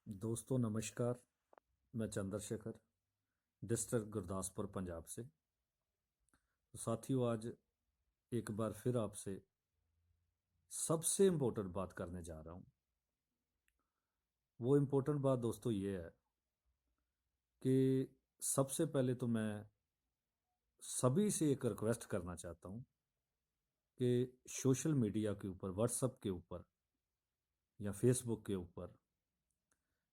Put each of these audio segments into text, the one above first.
दोस्तों नमस्कार। मैं चंद्रशेखर, डिस्ट्रिक्ट गुरदासपुर, पंजाब से। तो साथियों, आज एक बार फिर आपसे सबसे इम्पोर्टेंट बात करने जा रहा हूँ। वो इम्पोर्टेंट बात दोस्तों ये है कि सबसे पहले तो मैं सभी से एक रिक्वेस्ट करना चाहता हूँ कि सोशल मीडिया के ऊपर, व्हाट्सएप के ऊपर या फेसबुक के ऊपर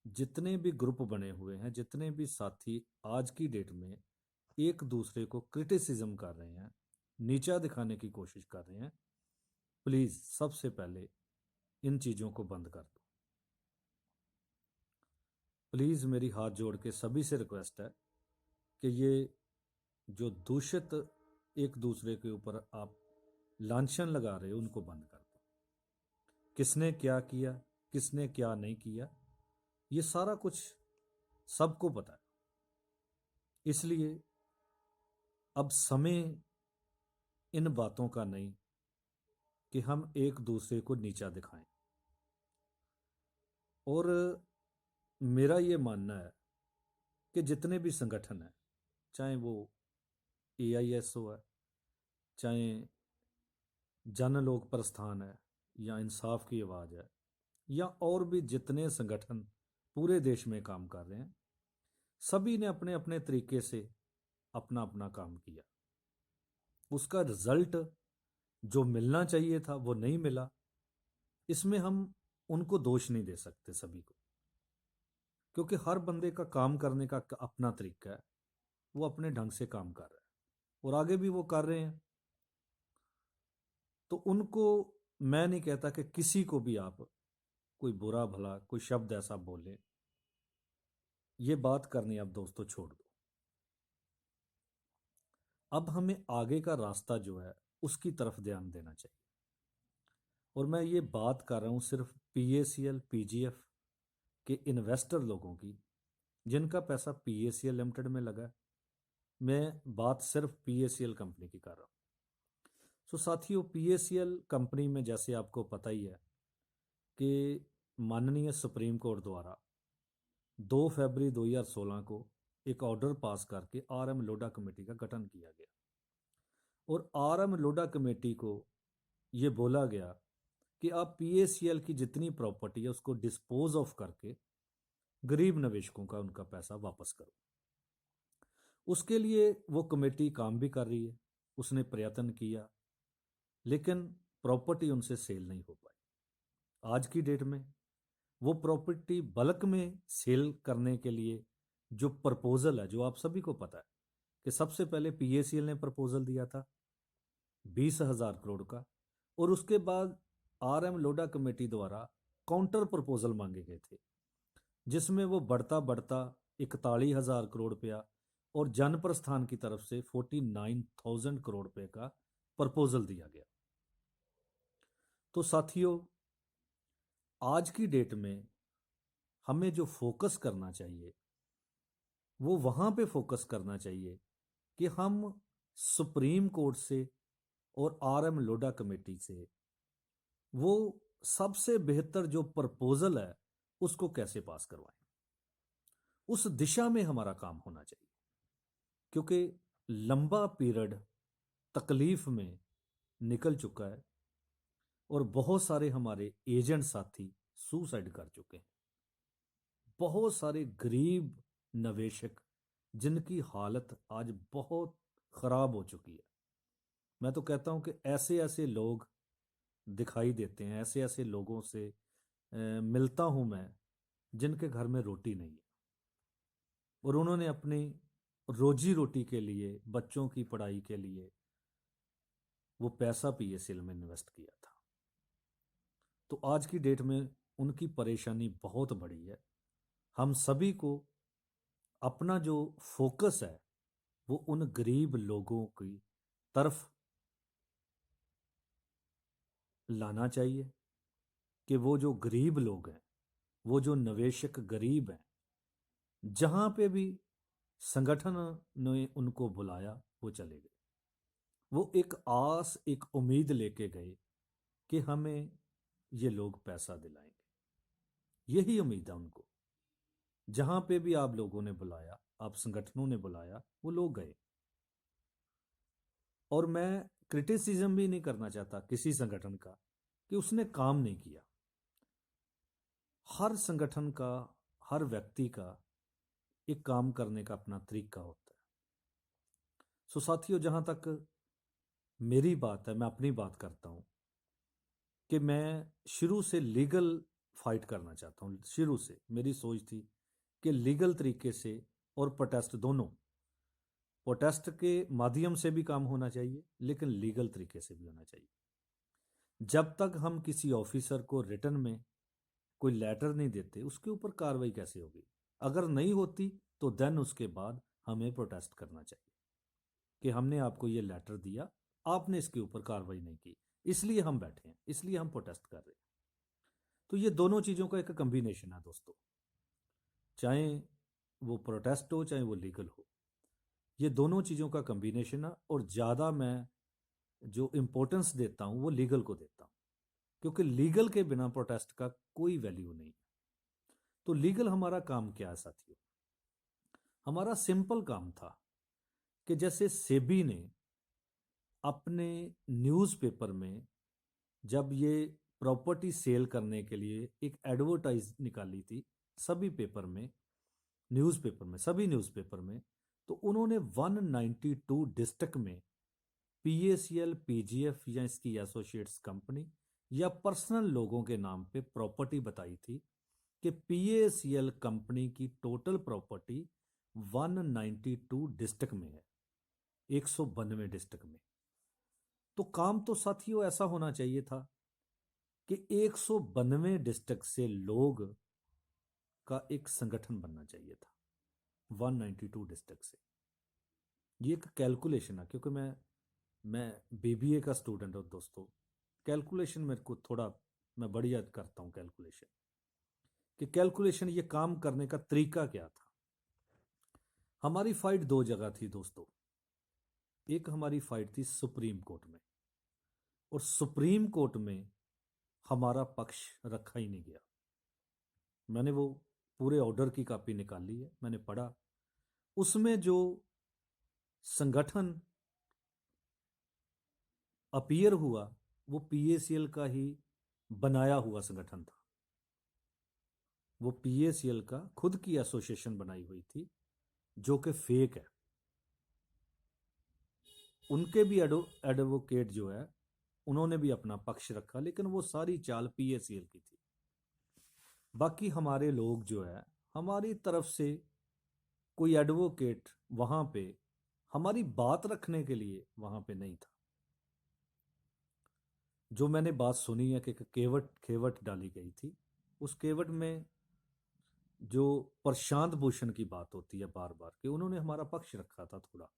जितने भी ग्रुप बने हुए हैं, जितने भी साथी आज की डेट में एक दूसरे को क्रिटिसिज्म कर रहे हैं, नीचा दिखाने की कोशिश कर रहे हैं, प्लीज सबसे पहले इन चीजों को बंद कर दो। प्लीज मेरी हाथ जोड़ के सभी से रिक्वेस्ट है कि ये जो दूषित एक दूसरे के ऊपर आप लांछन लगा रहे हो, उनको बंद कर दो। किसने क्या किया, किसने क्या नहीं किया, ये सारा कुछ सबको पता है। इसलिए अब समय इन बातों का नहीं कि हम एक दूसरे को नीचा दिखाएं। और मेरा ये मानना है कि जितने भी संगठन हैं, चाहे वो AISO है, चाहे जन लोक प्रस्थान है, या इंसाफ की आवाज़ है, या और भी जितने संगठन पूरे देश में काम कर रहे हैं, सभी ने अपने अपने तरीके से अपना अपना काम किया। उसका रिजल्ट जो मिलना चाहिए था वो नहीं मिला। इसमें हम उनको दोष नहीं दे सकते सभी को, क्योंकि हर बंदे का काम करने का अपना तरीका है। वो अपने ढंग से काम कर रहा है और आगे भी वो कर रहे हैं। तो उनको मैं नहीं कहता कि किसी को भी आप कोई बुरा भला कोई शब्द ऐसा बोले। ये बात करनी अब दोस्तों छोड़ दो। अब हमें आगे का रास्ता जो है उसकी तरफ ध्यान देना चाहिए। और मैं ये बात कर रहा हूं सिर्फ PACL PGF के इन्वेस्टर लोगों की, जिनका पैसा PACL लिमिटेड में लगा है। मैं बात सिर्फ PACL कंपनी की कर रहा हूं। सो साथियों, PACL कंपनी में जैसे आपको पता ही है कि माननीय सुप्रीम कोर्ट द्वारा 2 फरवरी 2016 को एक ऑर्डर पास करके RM लोढ़ा कमेटी का गठन किया गया। और RM लोढ़ा कमेटी को ये बोला गया कि आप PACL की जितनी प्रॉपर्टी है उसको डिस्पोज ऑफ करके गरीब निवेशकों का उनका पैसा वापस करो। उसके लिए वो कमेटी काम भी कर रही है, उसने प्रयत्न किया, लेकिन प्रॉपर्टी उनसे सेल नहीं हो पाई। आज की डेट में वो प्रॉपर्टी बल्क में सेल करने के लिए जो प्रपोजल है, जो आप सभी को पता है कि सबसे पहले PACL ने प्रपोजल दिया था 20,000 करोड़ का, और उसके बाद RM लोढ़ा कमेटी द्वारा काउंटर प्रपोजल मांगे गए थे, जिसमें वो बढ़ता बढ़ता 41,000 करोड़ रुपया और जन प्रस्थान की तरफ से 49,000 करोड़ रुपए का प्रपोजल दिया गया। तो साथियों, आज की डेट में हमें जो फोकस करना चाहिए वो वहां पे फोकस करना चाहिए कि हम सुप्रीम कोर्ट से और RM लोढ़ा कमेटी से वो सबसे बेहतर जो प्रपोजल है उसको कैसे पास करवाएं। उस दिशा में हमारा काम होना चाहिए, क्योंकि लंबा पीरियड तकलीफ में निकल चुका है और बहुत सारे हमारे एजेंट साथी सुसाइड कर चुके हैं। बहुत सारे गरीब निवेशक जिनकी हालत आज बहुत खराब हो चुकी है। मैं तो कहता हूं कि ऐसे ऐसे लोग दिखाई देते हैं, ऐसे ऐसे लोगों से मिलता हूं मैं, जिनके घर में रोटी नहीं है और उन्होंने अपनी रोजी रोटी के लिए, बच्चों की पढ़ाई के लिए वो पैसा PACL में इन्वेस्ट किया था। तो आज की डेट में उनकी परेशानी बहुत बड़ी है। हम सभी को अपना जो फोकस है वो उन गरीब लोगों की तरफ लाना चाहिए कि वो जो गरीब लोग हैं, वो जो निवेशक गरीब हैं, जहां पे भी संगठन ने उनको बुलाया वो चले गए। वो एक आस, एक उम्मीद लेके गए कि हमें ये लोग पैसा दिलाएंगे। यही उम्मीद है उनको। जहां पे भी आप लोगों ने बुलाया, आप संगठनों ने बुलाया, वो लोग गए। और मैं क्रिटिसिज्म भी नहीं करना चाहता किसी संगठन का कि उसने काम नहीं किया। हर संगठन का, हर व्यक्ति का एक काम करने का अपना तरीका होता है। सो साथियों, जहां तक मेरी बात है, मैं अपनी बात करता हूं कि मैं शुरू से लीगल फाइट करना चाहता हूं। शुरू से मेरी सोच थी कि लीगल तरीके से और प्रोटेस्ट दोनों, प्रोटेस्ट के माध्यम से भी काम होना चाहिए लेकिन लीगल तरीके से भी होना चाहिए। जब तक हम किसी ऑफिसर को रिटर्न में कोई लेटर नहीं देते, उसके ऊपर कार्रवाई कैसे होगी? अगर नहीं होती तो देन उसके बाद हमें प्रोटेस्ट करना चाहिए कि हमने आपको ये लेटर दिया, आपने इसके ऊपर कार्रवाई नहीं की, इसलिए हम बैठे हैं, इसलिए हम प्रोटेस्ट कर रहे हैं। तो ये दोनों चीज़ों का एक कम्बिनेशन है दोस्तों, चाहे वो प्रोटेस्ट हो चाहे वो लीगल हो, ये दोनों चीज़ों का कम्बिनेशन है। और ज़्यादा मैं जो इम्पोर्टेंस देता हूँ वो लीगल को देता हूँ, क्योंकि लीगल के बिना प्रोटेस्ट का कोई वैल्यू नहीं। तो लीगल हमारा काम क्या है साथियों? हमारा सिंपल काम था कि जैसे सेबी ने अपने न्यूज़पेपर में जब ये प्रॉपर्टी सेल करने के लिए एक एडवर्टाइज निकाली थी, सभी पेपर में, न्यूज़पेपर में, सभी न्यूज़पेपर में, तो उन्होंने 192 डिस्ट्रिक्ट में पीएसीएल, पीजीएफ या इसकी एसोसिएट्स कंपनी या पर्सनल लोगों के नाम पे प्रॉपर्टी बताई थी कि पीएसीएल कंपनी की टोटल प्रॉपर्टी 192 डिस्ट्रिक्ट में है, 192 डिस्ट्रिक्ट में। तो काम तो साथियों ऐसा होना चाहिए था कि 192 डिस्ट्रिक्ट से लोग का एक संगठन बनना चाहिए था, 192 डिस्ट्रिक्ट से। ये एक कैलकुलेशन है, क्योंकि मैं बीबीए का स्टूडेंट हूँ दोस्तों। कैलकुलेशन मेरे को थोड़ा, मैं बढ़िया करता हूँ कैलकुलेशन, कि कैलकुलेशन ये काम करने का तरीका क्या था। हमारी फाइट दो जगह थी दोस्तों। एक हमारी फाइट थी सुप्रीम कोर्ट में, और सुप्रीम कोर्ट में हमारा पक्ष रखा ही नहीं गया। मैंने वो पूरे ऑर्डर की कॉपी निकाली है, मैंने पढ़ा। उसमें जो संगठन अपीयर हुआ वो पीएसीएल का ही बनाया हुआ संगठन था। वो पीएसीएल का खुद की एसोसिएशन बनाई हुई थी, जो कि फेक है। उनके भी एडवोकेट जो है, उन्होंने भी अपना पक्ष रखा, लेकिन वो सारी चाल पीएसीएल की थी। बाकी हमारे लोग जो है, हमारी तरफ से कोई एडवोकेट वहां पे हमारी बात रखने के लिए वहां पे नहीं था। जो मैंने बात सुनी है कि केवट खेवट डाली गई थी, उस केवट में जो प्रशांत भूषण की बात होती है बार बार, कि उन्होंने हमारा पक्ष रखा था थोड़ा।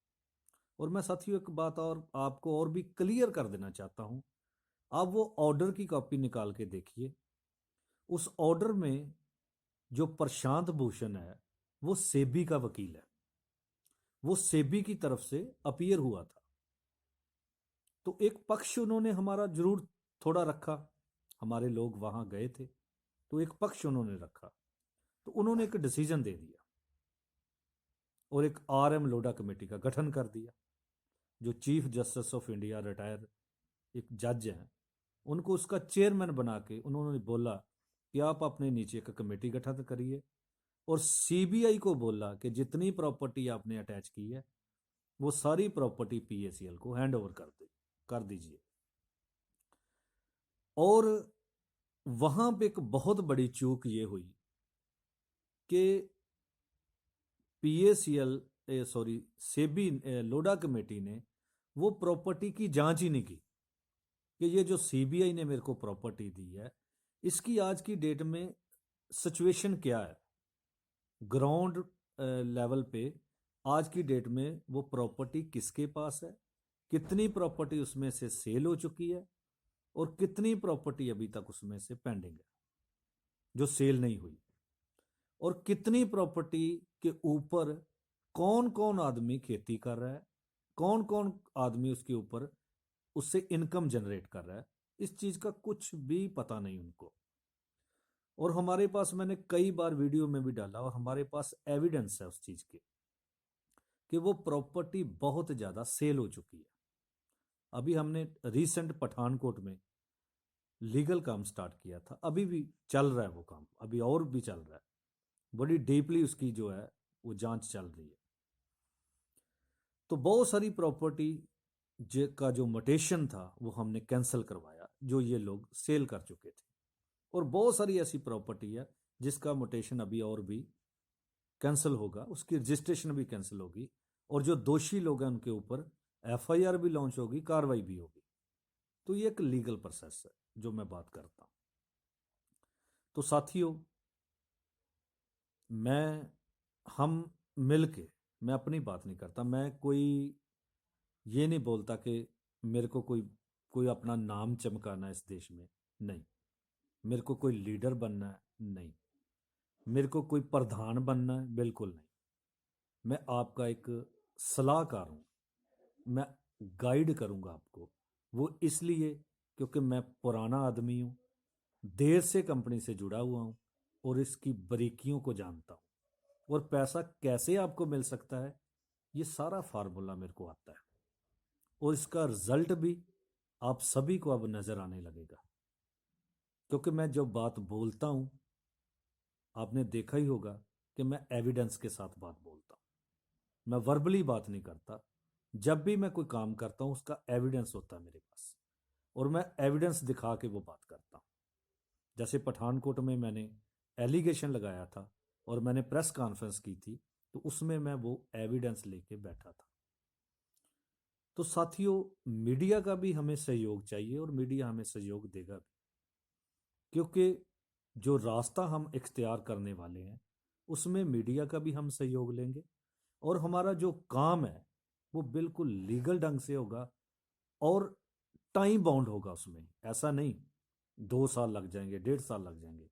और मैं साथियों एक बात और आपको और भी क्लियर कर देना चाहता हूं। आप वो ऑर्डर की कॉपी निकाल के देखिए। उस ऑर्डर में जो प्रशांत भूषण है वो सेबी का वकील है, वो सेबी की तरफ से अपीयर हुआ था। तो एक पक्ष उन्होंने हमारा जरूर थोड़ा रखा, हमारे लोग वहां गए थे तो एक पक्ष उन्होंने रखा। तो उन्होंने एक डिसीजन दे दिया और एक आरएम लोढ़ा कमेटी का गठन कर दिया। जो chief justice of India retire एक जज हैं, उनको उसका चेयरमैन बना के उन्होंने बोला कि आप अपने नीचे एक कमेटी गठन करिए, और सीबीआई को बोला कि जितनी प्रॉपर्टी आपने अटैच की है वो सारी प्रॉपर्टी पीएसीएल को हैंड ओवर कर दीजिए। और वहां पे एक बहुत बड़ी चूक ये हुई कि PACL sorry SEBI Lodha committee ने वो प्रॉपर्टी की जांच ही नहीं की कि ये जो सीबीआई ने मेरे को प्रॉपर्टी दी है, इसकी आज की डेट में सिचुएशन क्या है, ग्राउंड लेवल पे आज की डेट में वो प्रॉपर्टी किसके पास है, कितनी प्रॉपर्टी उसमें से सेल हो चुकी है, और कितनी प्रॉपर्टी अभी तक उसमें से पेंडिंग है जो सेल नहीं हुई, और कितनी प्रॉपर्टी के ऊपर कौन कौन आदमी खेती कर रहा है, कौन कौन आदमी उसके ऊपर उससे इनकम जनरेट कर रहा है। इस चीज का कुछ भी पता नहीं उनको। और हमारे पास, मैंने कई बार वीडियो में भी डाला, और हमारे पास एविडेंस है उस चीज़ के कि वो प्रॉपर्टी बहुत ज़्यादा सेल हो चुकी है। अभी हमने रिसेंट पठानकोट में लीगल काम स्टार्ट किया था, अभी भी चल रहा है वो काम, अभी और भी चल रहा है, बड़ी डीपली उसकी जो है वो जांच चल रही है। तो बहुत सारी प्रॉपर्टी का जो मोटेशन था वो हमने कैंसिल करवाया, जो ये लोग सेल कर चुके थे। और बहुत सारी ऐसी प्रॉपर्टी है जिसका मोटेशन अभी और भी कैंसिल होगा, उसकी रजिस्ट्रेशन भी कैंसिल होगी, और जो दोषी लोग हैं उनके ऊपर एफआईआर भी लॉन्च होगी, कार्रवाई भी होगी। तो ये एक लीगल प्रोसेस है जो मैं बात करता हूं। तो साथियों, हम मिलके, मैं अपनी बात नहीं करता, मैं कोई ये नहीं बोलता कि मेरे को कोई कोई अपना नाम चमकाना है इस देश में, नहीं। मेरे को कोई लीडर बनना है, नहीं। मेरे को कोई प्रधान बनना है, बिल्कुल नहीं। मैं आपका एक सलाहकार हूँ, मैं गाइड करूँगा आपको। वो इसलिए क्योंकि मैं पुराना आदमी हूँ, देर से कंपनी से जुड़ा हुआ हूँ, और इसकी बारीकियों को जानता हूँ, और पैसा कैसे आपको मिल सकता है ये सारा फार्मूला मेरे को आता है, और इसका रिजल्ट भी आप सभी को अब नज़र आने लगेगा। क्योंकि मैं जो बात बोलता हूँ, आपने देखा ही होगा कि मैं एविडेंस के साथ बात बोलता हूँ, मैं वर्बली बात नहीं करता। जब भी मैं कोई काम करता हूँ उसका एविडेंस होता है मेरे पास, और मैं एविडेंस दिखा के वो बात करता हूँ। जैसे पठानकोट में मैंने एलिगेशन लगाया था और मैंने प्रेस कॉन्फ्रेंस की थी, तो उसमें मैं वो एविडेंस लेके बैठा था। तो साथियों, मीडिया का भी हमें सहयोग चाहिए, और मीडिया हमें सहयोग देगा भी, क्योंकि जो रास्ता हम इख्तियार करने वाले हैं उसमें मीडिया का भी हम सहयोग लेंगे, और हमारा जो काम है वो बिल्कुल लीगल ढंग से होगा, और टाइम बाउंड होगा उसमें। ऐसा नहीं 2 साल लग जाएंगे, 1.5 साल लग जाएंगे,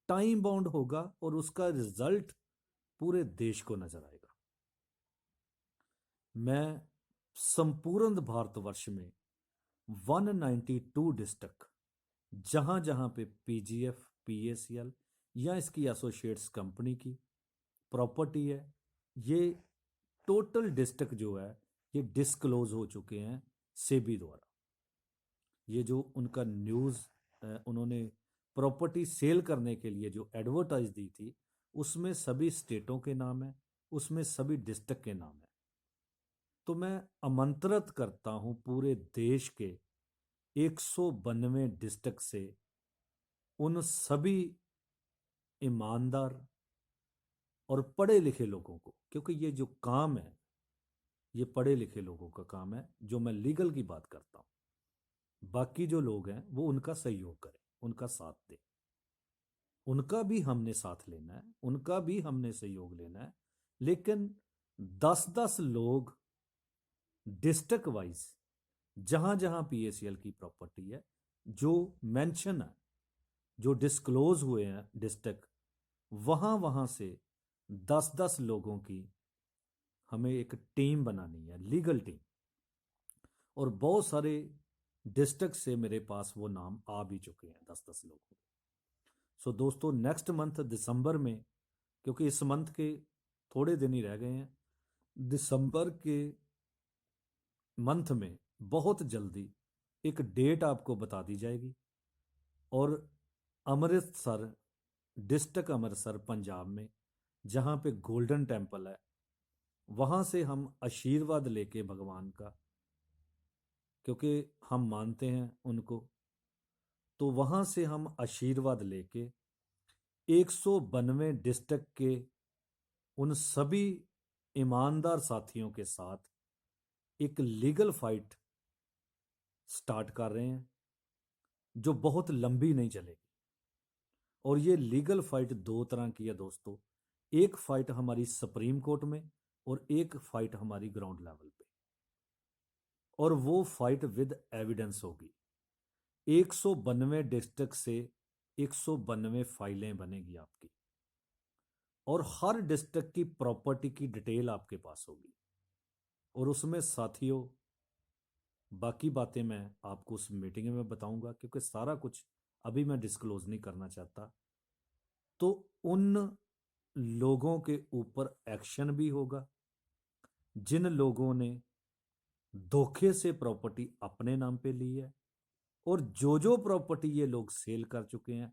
टाइम बाउंड होगा, और उसका रिजल्ट पूरे देश को नजर आएगा। मैं संपूर्ण भारतवर्ष में 192 डिस्ट्रिक्ट, जहां जहां पे पीजीएफ, पीएसीएल या इसकी एसोसिएट्स कंपनी की प्रॉपर्टी है, ये टोटल डिस्ट्रिक्ट जो है ये डिस्क्लोज हो चुके हैं सेबी द्वारा। ये जो उनका न्यूज़, उन्होंने प्रॉपर्टी सेल करने के लिए जो एडवर्टाइज दी थी, उसमें सभी स्टेटों के नाम है, उसमें सभी डिस्ट्रिक्ट के नाम है। तो मैं आमंत्रित करता हूं पूरे देश के 192 डिस्ट्रिक्ट से उन सभी ईमानदार और पढ़े लिखे लोगों को, क्योंकि ये जो काम है ये पढ़े लिखे लोगों का काम है, जो मैं लीगल की बात करता हूँ। बाकी जो लोग हैं वो उनका सहयोग करें, उनका साथ दें, उनका भी हमने साथ लेना है, उनका भी हमने सहयोग लेना है। लेकिन 10-10 लोग डिस्ट्रिक्ट वाइज, जहां जहां पीएसीएल की प्रॉपर्टी है, जो मेंशन है, जो डिस्क्लोज हुए हैं डिस्ट्रिक्ट, वहां वहां से 10-10 लोगों की हमें एक टीम बनानी है, लीगल टीम। और बहुत सारे डिस्ट्रिक्ट से मेरे पास वो नाम आ भी चुके हैं, 10-10 लोगों। सो दोस्तों, नेक्स्ट मंथ दिसंबर में, क्योंकि इस मंथ के थोड़े दिन ही रह गए हैं, दिसंबर के मंथ में बहुत जल्दी एक डेट आपको बता दी जाएगी, और अमृतसर, डिस्ट्रिक्ट अमृतसर पंजाब में, जहाँ पे गोल्डन टेम्पल है, वहाँ से हम आशीर्वाद लेके भगवान का, क्योंकि हम मानते हैं उनको, तो वहाँ से हम आशीर्वाद लेके 192 डिस्ट्रिक्ट के उन सभी ईमानदार साथियों के साथ एक लीगल फाइट स्टार्ट कर रहे हैं, जो बहुत लंबी नहीं चलेगी। और ये लीगल फाइट 2 तरह की है दोस्तों, एक फाइट हमारी सुप्रीम कोर्ट में, और एक फाइट हमारी ग्राउंड लेवल पे, और वो फाइट विद एविडेंस होगी। 192 डिस्ट्रिक्ट से 192 फाइलें बनेगी आपकी, और हर डिस्ट्रिक्ट की प्रॉपर्टी की डिटेल आपके पास होगी। और उसमें साथियों, बाकी बातें मैं आपको उस मीटिंग में बताऊंगा, क्योंकि सारा कुछ अभी मैं डिस्क्लोज नहीं करना चाहता। तो उन लोगों के ऊपर एक्शन भी होगा जिन लोगों ने धोखे से प्रॉपर्टी अपने नाम पे ली है, और जो प्रॉपर्टी ये लोग सेल कर चुके हैं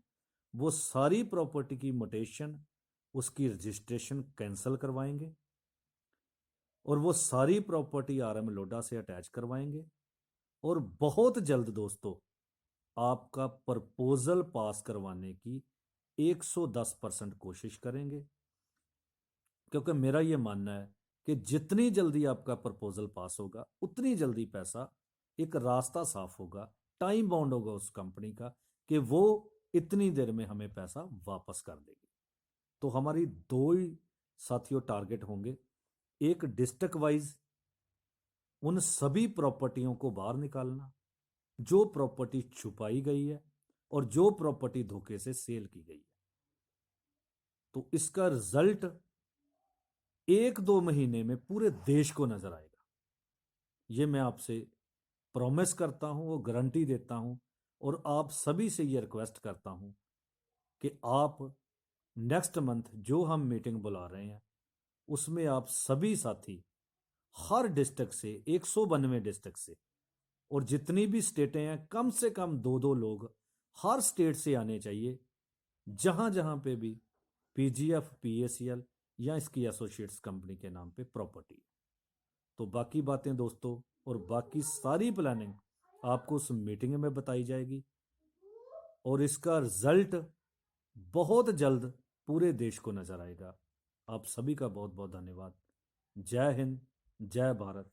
वो सारी प्रॉपर्टी की म्यूटेशन, उसकी रजिस्ट्रेशन कैंसिल करवाएंगे और वो सारी प्रॉपर्टी आरएम लोडा से अटैच करवाएंगे। और बहुत जल्द दोस्तों आपका प्रपोजल पास करवाने की 110% कोशिश करेंगे, क्योंकि मेरा ये मानना है कि जितनी जल्दी आपका प्रपोजल पास होगा उतनी जल्दी पैसा, एक रास्ता साफ होगा, टाइम बाउंड होगा उस कंपनी का कि वो इतनी देर में हमें पैसा वापस कर देगी। तो हमारी दो ही साथियों टारगेट होंगे, एक डिस्ट्रिक्ट वाइज उन सभी प्रॉपर्टियों को बाहर निकालना जो प्रॉपर्टी छुपाई गई है और जो प्रॉपर्टी धोखे से सेल की गई है। तो इसका रिजल्ट 1-2 महीने में पूरे देश को नजर आएगा, ये मैं आपसे प्रॉमिस करता हूं, वो गारंटी देता हूं। और आप सभी से ये रिक्वेस्ट करता हूं कि आप नेक्स्ट मंथ जो हम मीटिंग बुला रहे हैं उसमें आप सभी साथी हर डिस्ट्रिक्ट से, 192 डिस्ट्रिक्ट से, और जितनी भी स्टेटें हैं कम से कम 2-2 लोग हर स्टेट से आने चाहिए, जहां जहां पे भी पीजीएफ, पीएसीएल या इसकी एसोसिएट्स कंपनी के नाम पे प्रॉपर्टी। तो बाकी बातें दोस्तों और बाकी सारी प्लानिंग आपको उस मीटिंग में बताई जाएगी और इसका रिजल्ट बहुत जल्द पूरे देश को नजर आएगा। आप सभी का बहुत बहुत धन्यवाद। जय हिंद, जय भारत।